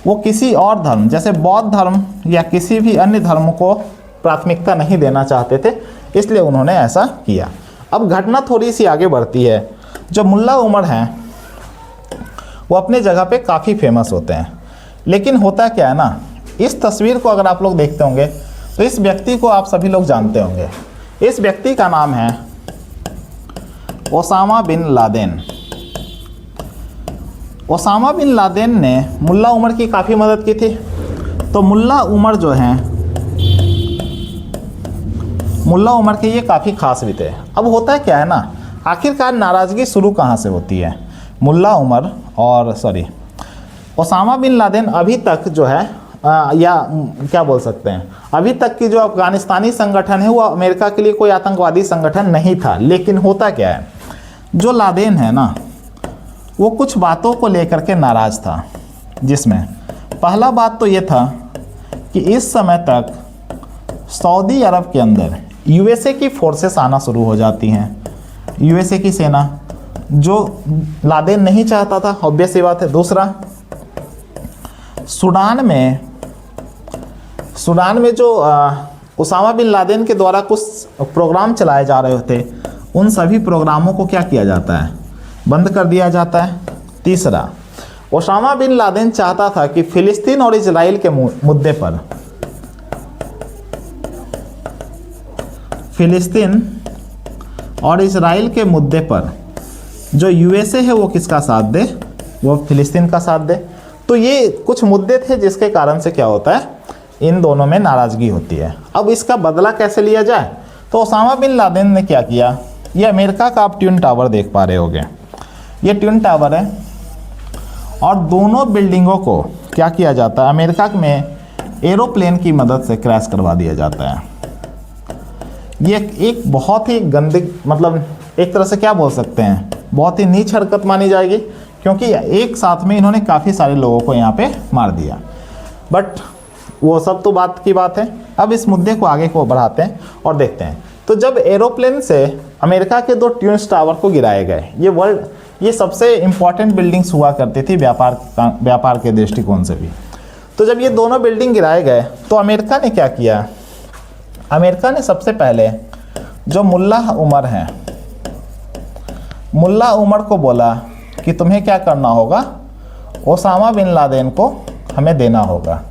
वो किसी और धर्म जैसे बौद्ध धर्म या किसी भी अन्य धर्म को प्राथमिकता नहीं देना चाहते थे, इसलिए उन्होंने ऐसा किया। अब घटना थोड़ी सी आगे बढ़ती है। जो मुल्ला उमर हैं वो अपने जगह पे काफ़ी फेमस होते हैं, लेकिन होता क्या है ना, इस तस्वीर को अगर आप लोग देखते होंगे तो इस व्यक्ति को आप सभी लोग जानते होंगे। इस व्यक्ति का नाम है Osama bin Laden. Osama bin Laden ने मुल्ला उमर की काफ़ी मदद की थी। तो मुल्ला उमर जो हैं, मुल्ला उमर के ये काफ़ी खास भी थे। अब होता है क्या है ना, आखिरकार नाराज़गी शुरू कहाँ से होती है, मुल्ला उमर और ओसामा बिन लादेन अभी तक जो है या क्या बोल सकते हैं, अभी तक की जो अफ़गानिस्तानी संगठन है वो अमेरिका के लिए कोई आतंकवादी संगठन नहीं था। लेकिन होता क्या है, जो लादेन है ना वो कुछ बातों को लेकर के नाराज़ था, जिसमें पहला बात तो ये था कि इस समय तक सऊदी अरब के अंदर यूएसए की फोर्सेस आना शुरू हो जाती हैं, यूएसए की सेना, जो लादेन नहीं चाहता था, ऑब्वियस सी बात है। दूसरा, सूडान में जो ओसामा बिन लादेन के द्वारा कुछ प्रोग्राम चलाए जा रहे थे, उन सभी प्रोग्रामों को क्या किया जाता है, बंद कर दिया जाता है। तीसरा, ओसामा बिन लादेन चाहता था कि फ़िलिस्तीन और इजराइल के मुद्दे पर, फ़िलिस्तीन और इजराइल के मुद्दे पर जो यूएसए है वो किसका साथ दे, वो फ़िलिस्तीन का साथ दे। तो ये कुछ मुद्दे थे जिसके कारण से क्या होता है, इन दोनों में नाराज़गी होती है। अब इसका बदला कैसे लिया जाए, तो ओसामा बिन लादेन ने क्या किया, ये अमेरिका का आप ट्विन टावर देख पा रहे होगे, ये ट्विन टावर है, और दोनों बिल्डिंगों को क्या किया जाता है, अमेरिका में एरोप्लेन की मदद से क्रैश करवा दिया जाता है। ये एक बहुत ही गंदी, मतलब एक तरह से क्या बोल सकते हैं, बहुत ही नीच हरकत मानी जाएगी, क्योंकि एक साथ में इन्होंने काफ़ी सारे लोगों को यहाँ पे मार दिया। बट वो सब तो बात की बात है। अब इस मुद्दे को आगे को बढ़ाते हैं और देखते हैं। तो जब एरोप्लेन से अमेरिका के 2 ट्विन टावर को गिराए गए, ये सबसे इम्पॉर्टेंट बिल्डिंग्स हुआ करती थी व्यापार के दृष्टिकोण से भी। तो जब ये दोनों बिल्डिंग गिराए गए तो अमेरिका ने क्या किया, अमेरिका ने सबसे पहले जो मुल्ला उमर हैं, मुल्ला उमर को बोला कि तुम्हें क्या करना होगा, ओसामा बिन लादेन को हमें देना होगा।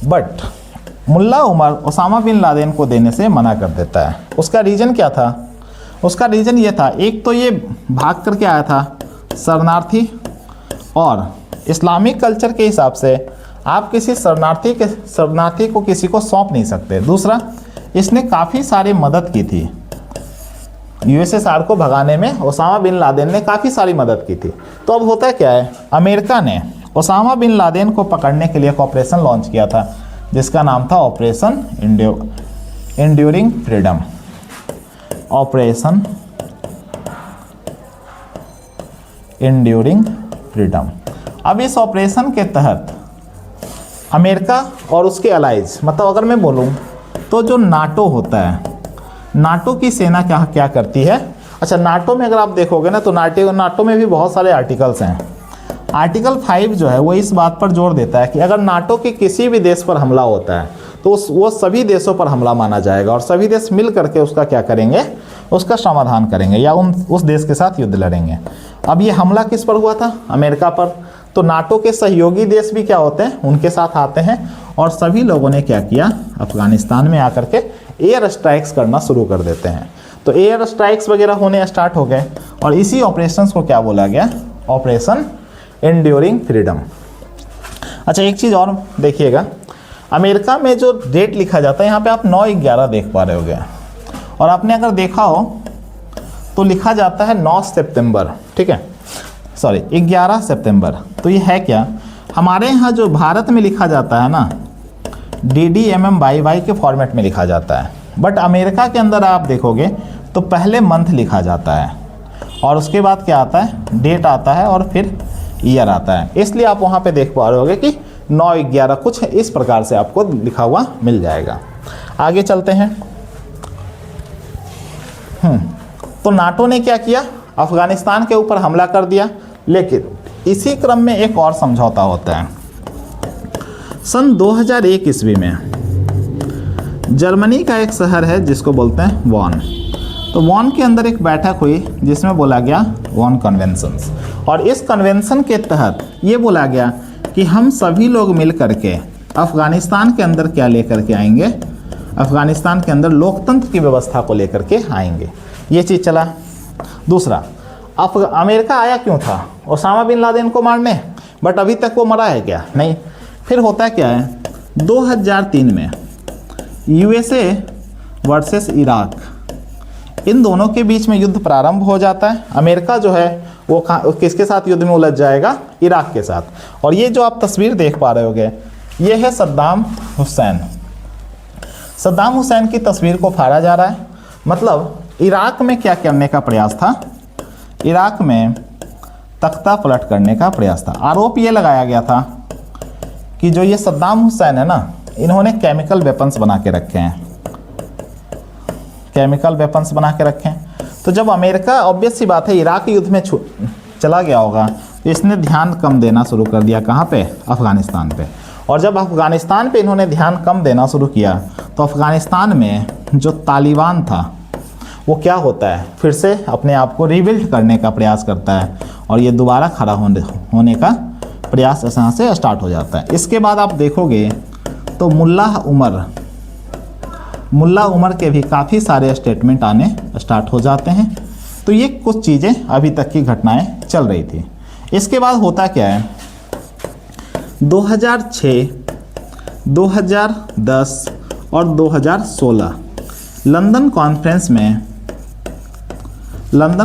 But Mullah Omar Osama bin Laden को देने से मना कर देता है। उसका रीज़न क्या था, उसका रीज़न ये था, एक तो ये भाग करके आया था शरणार्थी, और इस्लामिक कल्चर के हिसाब से आप किसी शरणार्थी को किसी को सौंप नहीं सकते। दूसरा, इसने काफ़ी सारी मदद की थी यूएसएसआर को भगाने में, ओसामा बिन लादेन ने काफ़ी सारी मदद की थी। तो अब होता क्या है, अमेरिका ने ओसामा बिन लादेन को पकड़ने के लिए एक ऑपरेशन लॉन्च किया था जिसका नाम था operation enduring freedom. Operation enduring freedom. अब इस ऑपरेशन के तहत अमेरिका और उसके अलाइज, मतलब अगर मैं बोलूँ तो जो नाटो होता है, नाटो की सेना क्या करती है। अच्छा, नाटो में अगर आप देखोगे ना तो नाटो में भी बहुत सारे आर्टिकल्स हैं। आर्टिकल 5 जो है वो इस बात पर जोर देता है कि अगर नाटो के किसी भी देश पर हमला होता है तो वो सभी देशों पर हमला माना जाएगा और सभी देश मिल करके उसका क्या करेंगे, उसका समाधान करेंगे या उस देश के साथ युद्ध लड़ेंगे। अब ये हमला किस पर हुआ था, अमेरिका पर। तो नाटो के सहयोगी देश भी क्या होते हैं, उनके साथ आते हैं और सभी लोगों ने क्या किया, अफगानिस्तान में आकर के एयर स्ट्राइक्स करना शुरू कर देते हैं। तो एयर स्ट्राइक्स वगैरह होने स्टार्ट हो गए और इसी ऑपरेशंस को क्या बोला गया, ऑपरेशन एंड्यूरिंग फ्रीडम। अच्छा, एक चीज़ और देखिएगा, अमेरिका में जो डेट लिखा जाता है यहाँ पे आप 9/11 देख पा रहे होगे, और आपने अगर देखा हो तो लिखा जाता है 9 सितंबर, ठीक है, सॉरी 11 सितंबर। तो ये है क्या, हमारे यहाँ जो भारत में लिखा जाता है ना DDMMYY के फॉर्मेट में लिखा जाता है, बट अमेरिका के अंदर आप देखोगे तो पहले मंथ लिखा जाता है और उसके बाद क्या आता है, डेट आता है और फिर ईयर आता है। इसलिए आप वहाँ पे देख पा रहे होगे कि 9/11 कुछ इस प्रकार से आपको लिखा हुआ मिल जाएगा। आगे चलते हैं। तो नाटो ने क्या किया, अफगानिस्तान के ऊपर हमला कर दिया, लेकिन इसी क्रम में एक और समझौता होता है। सन 2001 ईस्वी में जर्मनी का एक शहर है जिसको बोलते हैं वॉन। तो वॉन के अंदर एक बैठक हुई जिसमें बोला गया वॉन कन्वेंशंस, और इस कन्वेंशन के तहत ये बोला गया कि हम सभी लोग मिल करके अफ़गानिस्तान के अंदर क्या लेकर के आएंगे, अफ़गानिस्तान के अंदर लोकतंत्र की व्यवस्था को लेकर के आएंगे। ये चीज़ चला। दूसरा, अमेरिका आया क्यों था, ओसामा बिन लादेन को मारने, बट अभी तक वो मरा है क्या, नहीं। फिर होता क्या है, 2003 में USA वर्सेस इराक, इन दोनों के बीच में युद्ध प्रारंभ हो जाता है। अमेरिका जो है वो किसके साथ युद्ध में उलझ जाएगा, इराक के साथ। और ये जो आप तस्वीर देख पा रहे होगे ये है सद्दाम हुसैन। सद्दाम हुसैन की तस्वीर को फाड़ा जा रहा है। मतलब इराक में क्या करने का प्रयास था, इराक में तख्ता पलट करने का प्रयास था। आरोप ये लगाया गया था कि जो ये सद्दाम हुसैन है ना, इन्होंने केमिकल वेपन्स बना के रखे हैं, केमिकल वेपन्स बना के रखे हैं। तो जब अमेरिका, ऑब्वियस सी बात है, इराक युद्ध में चला गया होगा तो इसने ध्यान कम देना शुरू कर दिया, कहाँ पे, अफ़गानिस्तान पे। और जब अफ़गानिस्तान पे इन्होंने ध्यान कम देना शुरू किया तो अफ़गानिस्तान में जो तालिबान था वो क्या होता है, फिर से अपने आप को रिबिल्ड करने का प्रयास करता है और ये दोबारा खड़ा होने का प्रयास यहाँ से स्टार्ट हो जाता है। इसके बाद आप देखोगे तो मुल्ला उमर के भी काफ़ी सारे स्टेटमेंट आने स्टार्ट हो जाते हैं। तो ये कुछ चीज़ें अभी तक की घटनाएं चल रही थी। इसके बाद होता क्या है, 2006, 2010 और 2016 लंदन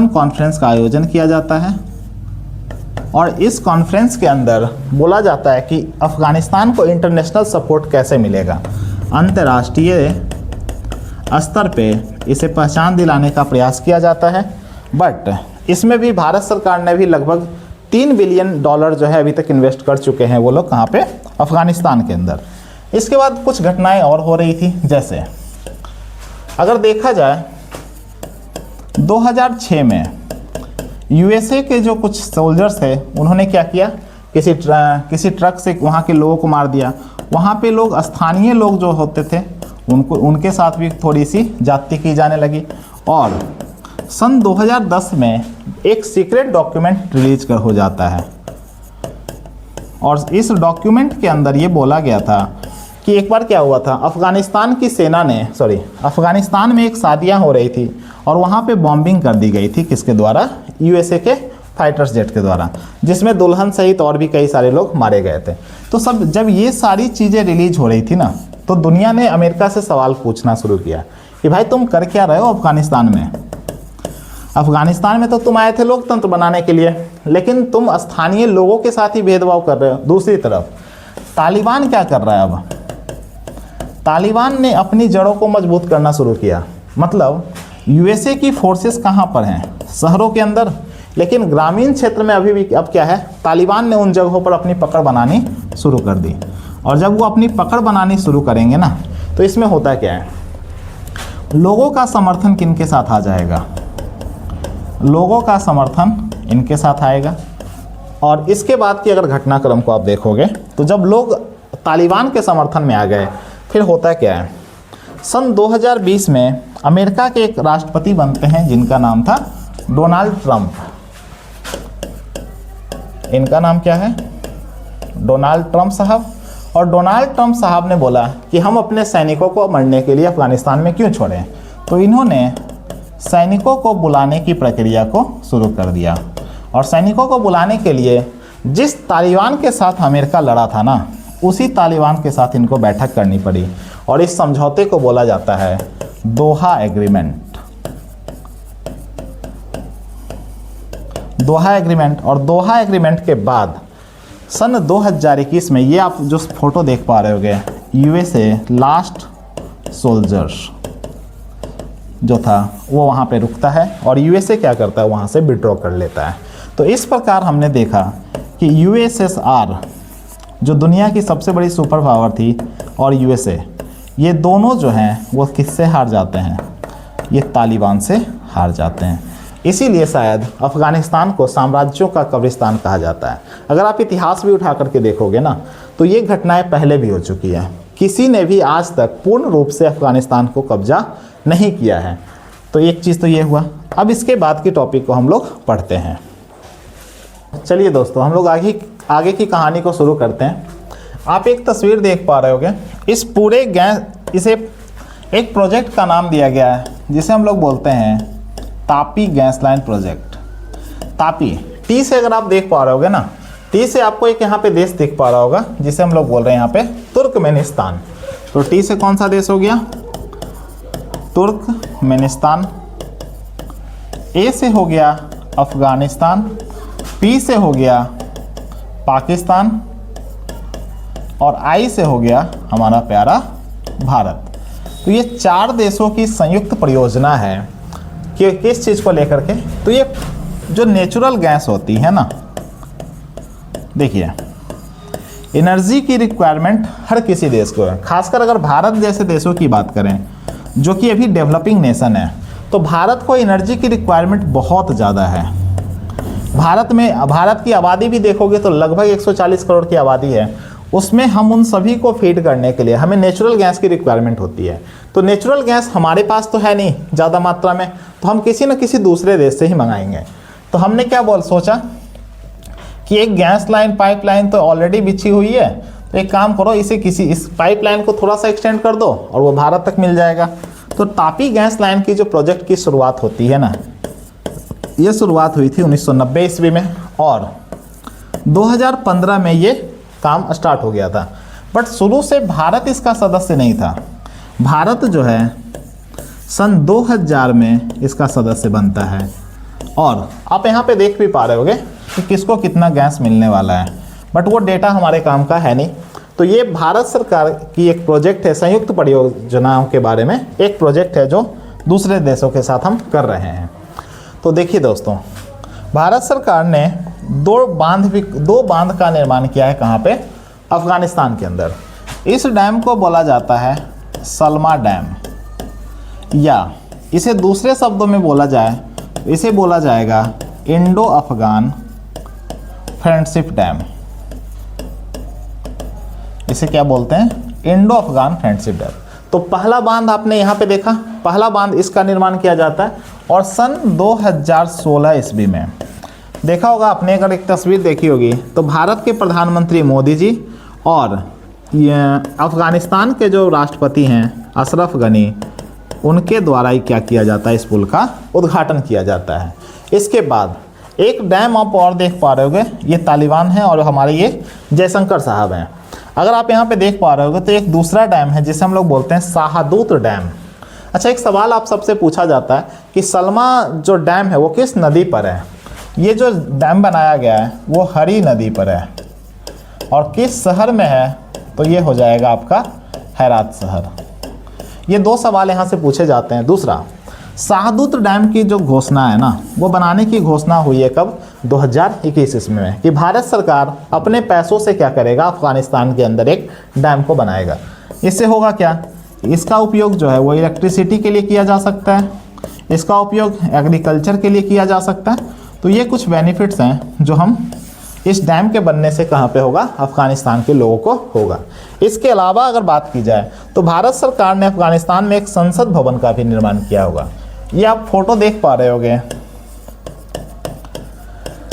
कॉन्फ्रेंस का आयोजन किया जाता है और इस कॉन्फ्रेंस के अंदर बोला जाता है कि अफ़गानिस्तान को इंटरनेशनल सपोर्ट कैसे मिलेगा, अंतर्राष्ट्रीय स्तर पे इसे पहचान दिलाने का प्रयास किया जाता है। बट इसमें भी भारत सरकार ने भी लगभग $3 बिलियन जो है अभी तक इन्वेस्ट कर चुके हैं वो लोग, कहाँ पे, अफ़गानिस्तान के अंदर। इसके बाद कुछ घटनाएं और हो रही थी, जैसे अगर देखा जाए 2006 में यूएसए के जो कुछ सोल्जर्स थे उन्होंने क्या किया, किसी ट्रक से वहाँ के लोगों को मार दिया। वहाँ पे लोग, स्थानीय लोग जो होते थे उनके साथ भी थोड़ी सी जाति की जाने लगी। और सन 2010 में एक सीक्रेट डॉक्यूमेंट रिलीज हो जाता है, और इस डॉक्यूमेंट के अंदर ये बोला गया था कि एक बार क्या हुआ था, अफ़गानिस्तान की सेना ने, अफ़गानिस्तान में एक शादियाँ हो रही थी और वहाँ पे बॉम्बिंग कर दी गई थी, किसके द्वारा, यूएसए के फाइटर्स जेट के द्वारा, जिसमें दुल्हन सहित और भी कई सारे लोग मारे गए थे। तो जब ये सारी चीज़ें रिलीज हो रही थी ना, तो दुनिया ने अमेरिका से सवाल पूछना शुरू किया कि भाई तुम कर क्या रहे हो अफ़गानिस्तान में। अफ़गानिस्तान में तो तुम आए थे लोकतंत्र बनाने के लिए, लेकिन तुम स्थानीय लोगों के साथ ही भेदभाव कर रहे हो। दूसरी तरफ तालिबान क्या कर रहा है, अब तालिबान ने अपनी जड़ों को मजबूत करना शुरू किया। मतलब यूएसए की फोर्सेस कहाँ पर हैं, शहरों के अंदर, लेकिन ग्रामीण क्षेत्र में अभी भी अब क्या है, तालिबान ने उन जगहों पर अपनी पकड़ बनानी शुरू कर दी। और जब वो अपनी पकड़ बनानी शुरू करेंगे ना, तो इसमें होता क्या है, लोगों का समर्थन किनके साथ आ जाएगा, लोगों का समर्थन इनके साथ आएगा। और इसके बाद की अगर घटनाक्रम को आप देखोगे, तो जब लोग तालिबान के समर्थन में आ गए, फिर होता क्या है, सन 2020 में अमेरिका के एक राष्ट्रपति बनते हैं जिनका नाम था डोनाल्ड ट्रंप। इनका नाम क्या है, डोनाल्ड ट्रंप साहब। और डोनाल्ड ट्रंप साहब ने बोला कि हम अपने सैनिकों को मरने के लिए अफ़गानिस्तान में क्यों छोड़ें। तो इन्होंने सैनिकों को बुलाने की प्रक्रिया को शुरू कर दिया। और सैनिकों को बुलाने के लिए जिस तालिबान के साथ अमेरिका लड़ा था ना, उसी तालिबान के साथ इनको बैठक करनी पड़ी। और इस समझौते को बोला जाता है दोहा एग्रीमेंट। दोहा एग्रीमेंट। और दोहा एग्रीमेंट के बाद सन 2021 में, ये आप जो फोटो देख पा रहे होगे, यूएसए लास्ट सोल्जर्स जो था वो वहाँ पे रुकता है और यूएसए क्या करता है, वहाँ से विड्रॉ कर लेता है। तो इस प्रकार हमने देखा कि यूएसएसआर जो दुनिया की सबसे बड़ी सुपर पावर थी और यूएसए, ये दोनों जो हैं वो किससे हार जाते हैं, ये तालिबान से हार जाते हैं। इसीलिए शायद अफ़गानिस्तान को साम्राज्यों का कब्रिस्तान कहा जाता है। अगर आप इतिहास भी उठा करके देखोगे ना, तो ये घटनाएं पहले भी हो चुकी हैं। किसी ने भी आज तक पूर्ण रूप से अफ़गानिस्तान को कब्जा नहीं किया है। तो एक चीज़ तो ये हुआ। अब इसके बाद की टॉपिक को हम लोग पढ़ते हैं। चलिए दोस्तों, हम लोग आगे की कहानी को शुरू करते हैं। आप एक तस्वीर देख पा रहे होगे। इस पूरे इसे एक प्रोजेक्ट का नाम दिया गया है जिसे हम लोग बोलते हैं Tapi gas line project. Tapi, T से अगर आप देख पा रहे होगे ना, टी से आपको एक यहाँ पे देश दिख पा रहा होगा जिसे हम लोग बोल रहे हैं यहाँ पे तुर्कमेनिस्तान। तो टी से कौन सा देश हो गया, तुर्कमेनिस्तान। ए से हो गया अफ़गानिस्तान, पी से हो गया पाकिस्तान, और आई से हो गया हमारा प्यारा भारत। तो ये 4 देशों की संयुक्त परियोजना है कि किस चीज़ को लेकर के, तो ये जो नेचुरल गैस होती है ना, देखिए एनर्जी की रिक्वायरमेंट हर किसी देश को है। खासकर अगर भारत जैसे देशों की बात करें जो कि अभी डेवलपिंग नेशन है, तो भारत को एनर्जी की रिक्वायरमेंट बहुत ज़्यादा है। भारत की आबादी भी देखोगे तो लगभग 140 करोड़ की आबादी है। उसमें हम उन सभी को फीड करने के लिए हमें नेचुरल गैस की रिक्वायरमेंट होती है। तो नेचुरल गैस हमारे पास तो है नहीं ज़्यादा मात्रा में, तो हम किसी न किसी दूसरे देश से ही मंगाएंगे। तो हमने क्या सोचा कि एक गैस लाइन, पाइपलाइन तो ऑलरेडी बिछी हुई है, तो एक काम करो, इस पाइपलाइन को थोड़ा सा एक्सटेंड कर दो और वो भारत तक मिल जाएगा। तो तापी गैस लाइन की जो प्रोजेक्ट की शुरुआत होती है ना, ये शुरुआत हुई थी 1990 ईस्वी में और 2015 में ये काम स्टार्ट हो गया था। बट शुरू से भारत इसका सदस्य नहीं था। भारत जो है सन 2000 में इसका सदस्य बनता है। और आप यहाँ पे देख भी पा रहे होगे कि किसको कितना गैस मिलने वाला है, बट वो डेटा हमारे काम का है नहीं। तो ये भारत सरकार की एक प्रोजेक्ट है, संयुक्त परियोजनाओं के बारे में एक प्रोजेक्ट है जो दूसरे देशों के साथ हम कर रहे हैं। तो देखिए दोस्तों, भारत सरकार ने दो बांध का निर्माण किया है। कहाँ पे? अफगानिस्तान के अंदर। इस डैम को बोला जाता है सलमा डैम, या इसे दूसरे शब्दों में बोला जाए, इसे बोला जाएगा इंडो अफगान फ्रेंडशिप डैम। इसे क्या बोलते हैं? Indo Afghan friendship dam. तो पहला बांध आपने यहाँ पे देखा, पहला बांध इसका निर्माण किया जाता है और सन 2016 ईस्वी में देखा होगा आपने, अगर एक तस्वीर देखी होगी तो भारत के प्रधानमंत्री मोदी जी और अफगानिस्तान के जो राष्ट्रपति हैं अशरफ गनी, उनके द्वारा ही क्या किया जाता है? इस पुल का उद्घाटन किया जाता है। इसके बाद एक डैम आप और देख पा रहे होगे, ये तालिबान है और हमारे ये जयशंकर साहब हैं। अगर आप यहाँ पे देख पा रहे होगे तो एक दूसरा डैम है जिसे हम लोग बोलते हैं शाहदूत डैम। अच्छा, एक सवाल आप सबसे पूछा जाता है कि सलमा जो डैम है वो किस नदी पर है? ये जो डैम बनाया गया है वो हरी नदी पर है और किस शहर में है? तो ये हो जाएगा आपका हेरात शहर। ये दो सवाल यहाँ से पूछे जाते हैं। दूसरा, शाहदूत डैम की जो घोषणा है ना, वो बनाने की घोषणा हुई है कब? 2021 ईस्वी में, कि भारत सरकार अपने पैसों से क्या करेगा? अफगानिस्तान के अंदर एक डैम को बनाएगा। इससे होगा क्या? इसका उपयोग जो है वो इलेक्ट्रिसिटी के लिए किया जा सकता है, इसका उपयोग एग्रीकल्चर के लिए किया जा सकता है। तो ये कुछ बेनिफिट्स हैं जो हम इस डैम के बनने से कहाँ पे होगा? अफगानिस्तान के लोगों को होगा। इसके अलावा अगर बात की जाए तो भारत सरकार ने अफगानिस्तान में एक संसद भवन का भी निर्माण किया होगा। ये आप फोटो देख पा रहे होगे।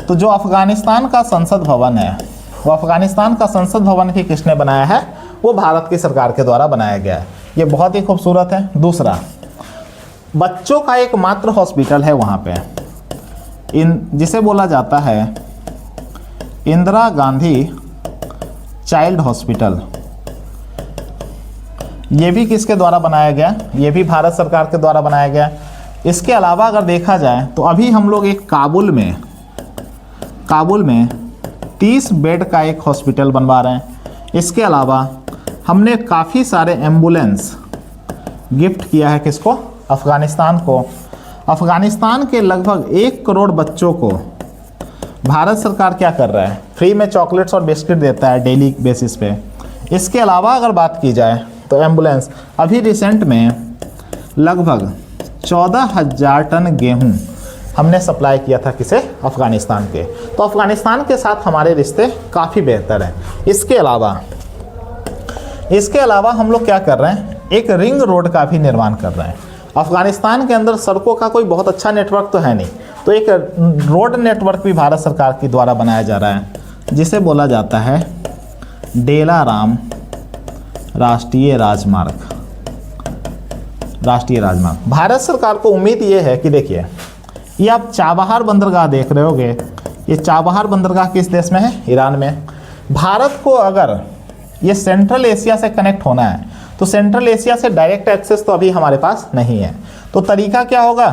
तो जो अफगानिस्तान का संसद भवन है, वो अफगानिस्तान का संसद भवन भी किसने बनाया है? वो भारत की सरकार के द्वारा बनाया गया है। ये बहुत ही खूबसूरत है। दूसरा, बच्चों का एकमात्र हॉस्पिटल है वहाँ पे, जिसे बोला जाता है इंदिरा गांधी चाइल्ड हॉस्पिटल। ये भी किसके द्वारा बनाया गया? ये भी भारत सरकार के द्वारा बनाया गया। इसके अलावा अगर देखा जाए तो अभी हम लोग एक काबुल में 30 बेड का एक हॉस्पिटल बनवा रहे हैं। इसके अलावा हमने काफ़ी सारे एम्बुलेंस गिफ्ट किया है किसको? अफ़गानिस्तान को। अफ़गानिस्तान के लगभग 1 करोड़ बच्चों को भारत सरकार क्या कर रहा है? फ्री में चॉकलेट्स और बिस्किट देता है डेली बेसिस पे। इसके अलावा अगर बात की जाए तो एम्बुलेंस, अभी रिसेंट में लगभग 14,000 टन गेहूं हमने सप्लाई किया था किसे? अफ़गानिस्तान के। तो अफ़गानिस्तान के साथ हमारे रिश्ते काफ़ी बेहतर हैं। इसके अलावा हम लोग क्या कर रहे हैं? एक रिंग रोड का भी निर्माण कर रहे हैं। अफ़गानिस्तान के अंदर सड़कों का कोई बहुत अच्छा नेटवर्क तो है नहीं, तो एक रोड नेटवर्क भी भारत सरकार के द्वारा बनाया जा रहा है, जिसे बोला जाता है डेलाराम राष्ट्रीय राजमार्ग। भारत सरकार को उम्मीद ये है कि देखिए, ये आप चाबहार बंदरगाह देख रहे होगे, ये चाबहार बंदरगाह किस देश में है? ईरान में। भारत को अगर ये सेंट्रल एशिया से कनेक्ट होना है तो सेंट्रल एशिया से डायरेक्ट एक्सेस तो अभी हमारे पास नहीं है। तो तरीका क्या होगा?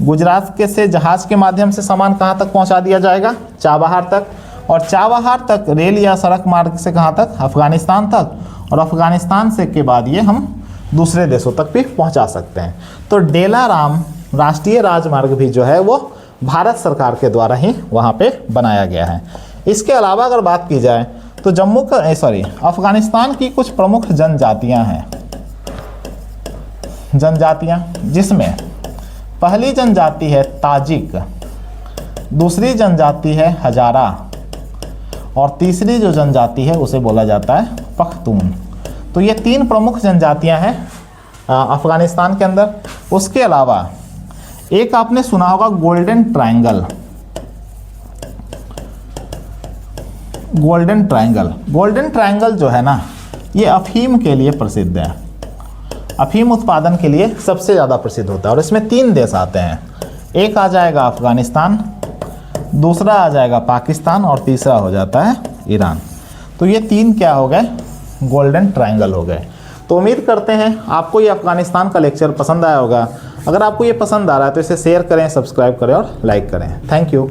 गुजरात के से जहाज़ के माध्यम से सामान कहाँ तक पहुँचा दिया जाएगा? चाबहार तक। और चाबहार तक रेल या सड़क मार्ग से कहाँ तक? अफ़गानिस्तान तक। और अफ़गानिस्तान से के बाद ये हम दूसरे देशों तक भी पहुँचा सकते हैं। तो डेलाराम राष्ट्रीय राजमार्ग भी जो है वो भारत सरकार के द्वारा ही वहाँ पे बनाया गया है। इसके अलावा अगर बात की जाए तो अफ़गानिस्तान की कुछ प्रमुख जनजातियाँ हैं, जिसमें पहली जनजाति है ताजिक, दूसरी जनजाति है हजारा और तीसरी जो जनजाति है उसे बोला जाता है पख्तून। तो ये 3 प्रमुख जनजातियां हैं अफ़गानिस्तान के अंदर। उसके अलावा एक आपने सुना होगा गोल्डन ट्रायंगल। गोल्डन ट्रायंगल जो है ना, ये अफीम के लिए प्रसिद्ध है। अफीम उत्पादन के लिए सबसे ज़्यादा प्रसिद्ध होता है और इसमें 3 देश आते हैं। एक आ जाएगा अफ़गानिस्तान, दूसरा आ जाएगा पाकिस्तान और तीसरा हो जाता है ईरान। तो ये 3 क्या हो गए? गोल्डन ट्रायंगल हो गए। तो उम्मीद करते हैं आपको ये अफ़गानिस्तान का लेक्चर पसंद आया होगा। अगर आपको ये पसंद आ रहा है तो इसे शेयर करें, सब्सक्राइब करें और लाइक करें। Thank you.